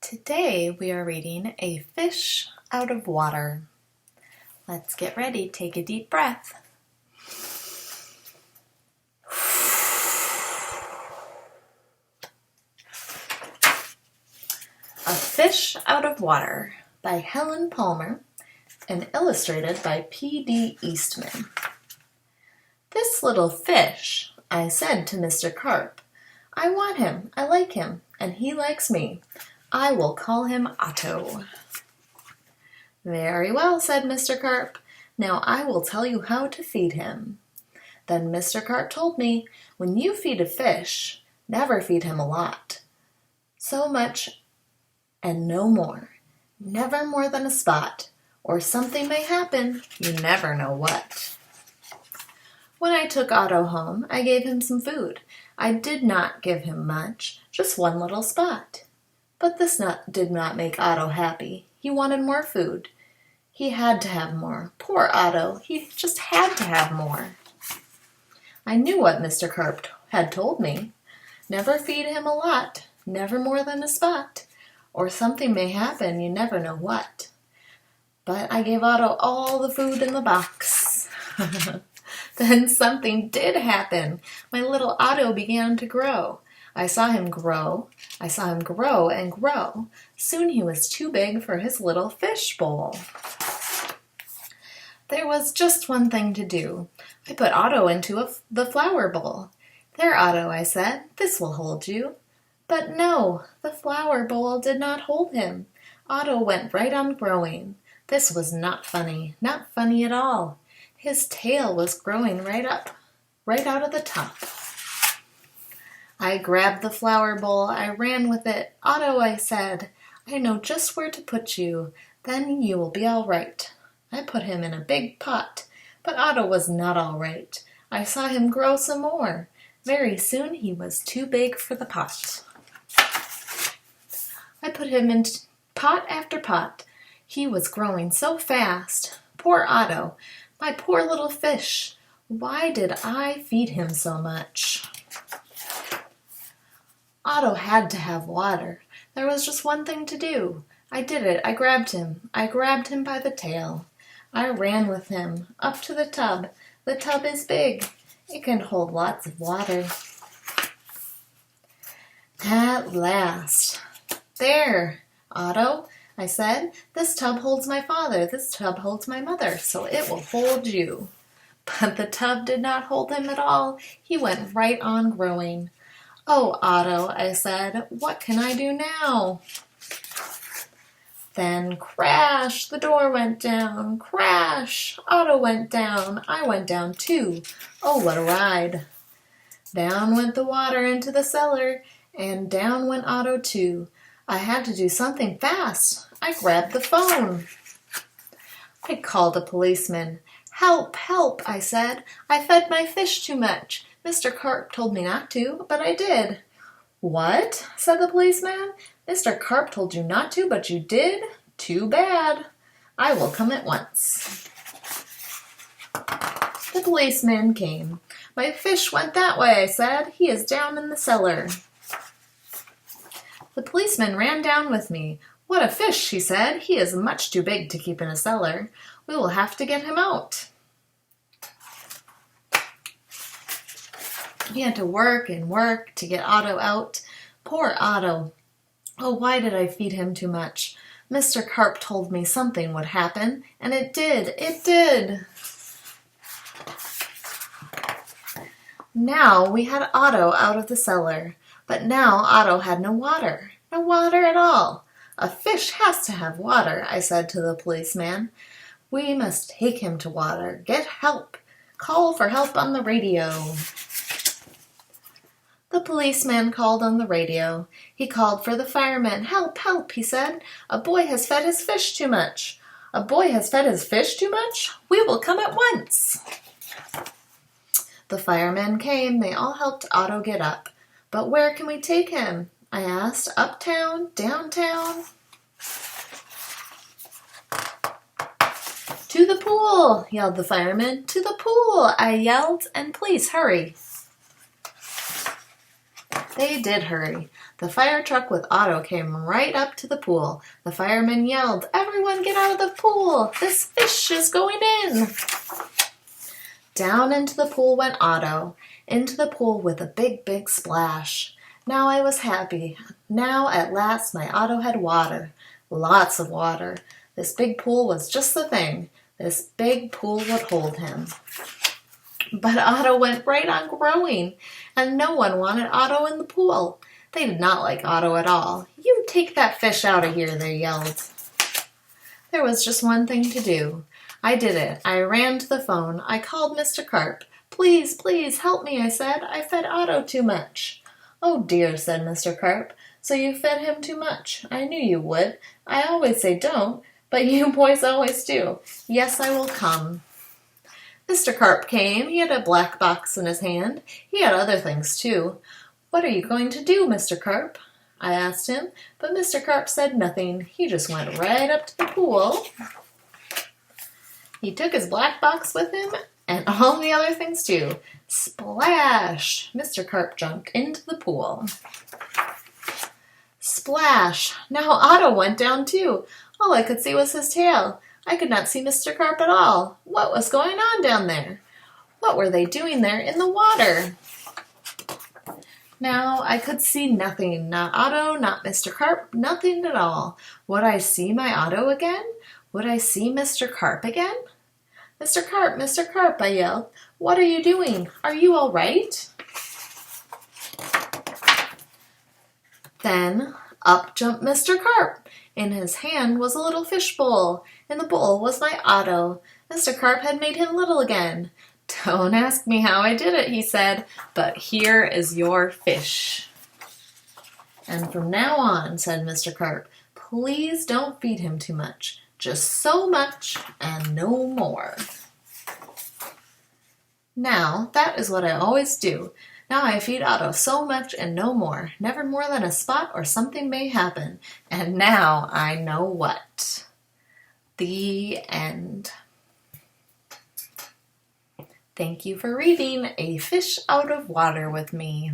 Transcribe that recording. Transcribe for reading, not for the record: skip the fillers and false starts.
Today we are reading A Fish Out of Water. Let's get ready. Take a deep breath. A Fish Out of Water by Helen Palmer and illustrated by P.D. Eastman. This little fish, I said to Mr. Carp. I want him, I like him, and he likes me. I will call him Otto. Very well, said Mr. Carp. Now I will tell you how to feed him. Then Mr. Carp told me, when you feed a fish, never feed him a lot. So much and no more. Never more than a spot, or something may happen, you never know what. When I took Otto home, I gave him some food. I did not give him much, just one little spot. But this did not make Otto happy. He wanted more food. He had to have more. Poor Otto, he just had to have more. I knew what Mr. Carp had told me. Never feed him a lot, never more than a spot, or something may happen, you never know what. But I gave Otto all the food in the box. Then something did happen. My little Otto began to grow. I saw him grow. I saw him grow and grow. Soon he was too big for his little fish bowl. There was just one thing to do. I put Otto into the flower bowl. There, Otto, I said, this will hold you. But no, the flower bowl did not hold him. Otto went right on growing. This was not funny at all. His tail was growing right out of the top. I grabbed the flower bowl, I ran with it. Otto, I said, I know just where to put you. Then you will be all right. I put him in a big pot, but Otto was not all right. I saw him grow some more. Very soon he was too big for the pot. I put him in pot after pot. He was growing so fast. Poor Otto, my poor little fish. Why did I feed him so much? Otto had to have water. There was just one thing to do. I did it. I grabbed him. I grabbed him by the tail. I ran with him up to the tub. The tub is big. It can hold lots of water. At last. There, Otto, I said. This tub holds my father. This tub holds my mother, so it will hold you. But the tub did not hold him at all. He went right on growing. Oh, Otto, I said, what can I do now? Then crash, the door went down. Crash, Otto went down. I went down too. Oh, what a ride. Down went the water into the cellar, and down went Otto too. I had to do something fast. I grabbed the phone. I called a policeman. Help, help, I said. I fed my fish too much. Mr. Carp told me not to, but I did. What? Said the policeman. Mr. Carp told you not to, but you did? Too bad. I will come at once. The policeman came. My fish went that way, I said. He is down in the cellar. The policeman ran down with me. What a fish, he said. He is much too big to keep in a cellar. We will have to get him out. He had to work and work to get Otto out. Poor Otto. Oh, why did I feed him too much? Mr. Carp told me something would happen, and it did. It did. Now we had Otto out of the cellar, but now Otto had no water. No water at all. A fish has to have water, I said to the policeman. We must take him to water. Get help. Call for help on the radio. The policeman called on the radio. He called for the firemen. Help, help, he said. A boy has fed his fish too much. A boy has fed his fish too much? We will come at once. The firemen came. They all helped Otto get up. But where can we take him? I asked. Uptown? Downtown? To the pool, yelled the firemen. To the pool, I yelled, and please hurry. They did hurry. The fire truck with Otto came right up to the pool. The firemen yelled, "Everyone get out of the pool! This fish is going in!" Down into the pool went Otto, into the pool with a big, big splash. Now I was happy. Now at last my Otto had water. Lots of water. This big pool was just the thing. This big pool would hold him. But Otto went right on growing, and no one wanted Otto in the pool. They did not like Otto at all. "You take that fish out of here," they yelled. There was just one thing to do. I did it. I ran to the phone. I called Mr. Carp. "Please, please, help me," I said. "I fed Otto too much." "Oh dear," said Mr. Carp. "So you fed him too much. I knew you would. I always say don't, but you boys always do. Yes, I will come." Mr. Carp came. He had a black box in his hand. He had other things too. "What are you going to do, Mr. Carp?" I asked him, but Mr. Carp said nothing. He just went right up to the pool. He took his black box with him and all the other things too. Splash! Mr. Carp jumped into the pool. Splash! Now Otto went down too. All I could see was his tail. I could not see Mr. Carp at all. What was going on down there? What were they doing there in the water? Now I could see nothing. Not Otto, not Mr. Carp, nothing at all. Would I see my Otto again? Would I see Mr. Carp again? Mr. Carp, I yelled. "What are you doing? Are you all right?" Then up jumped Mr. Carp. In his hand was a little fish bowl. In the bowl was my Otto. Mr. Carp had made him little again. "Don't ask me how I did it," he said, "but here is your fish." "And from now on," said Mr. Carp, "please don't feed him too much. Just so much and no more." Now, that is what I always do. Now I feed Otto so much and no more. Never more than a spot or something may happen. And now I know what. The end. Thank you for reading A Fish Out of Water with me.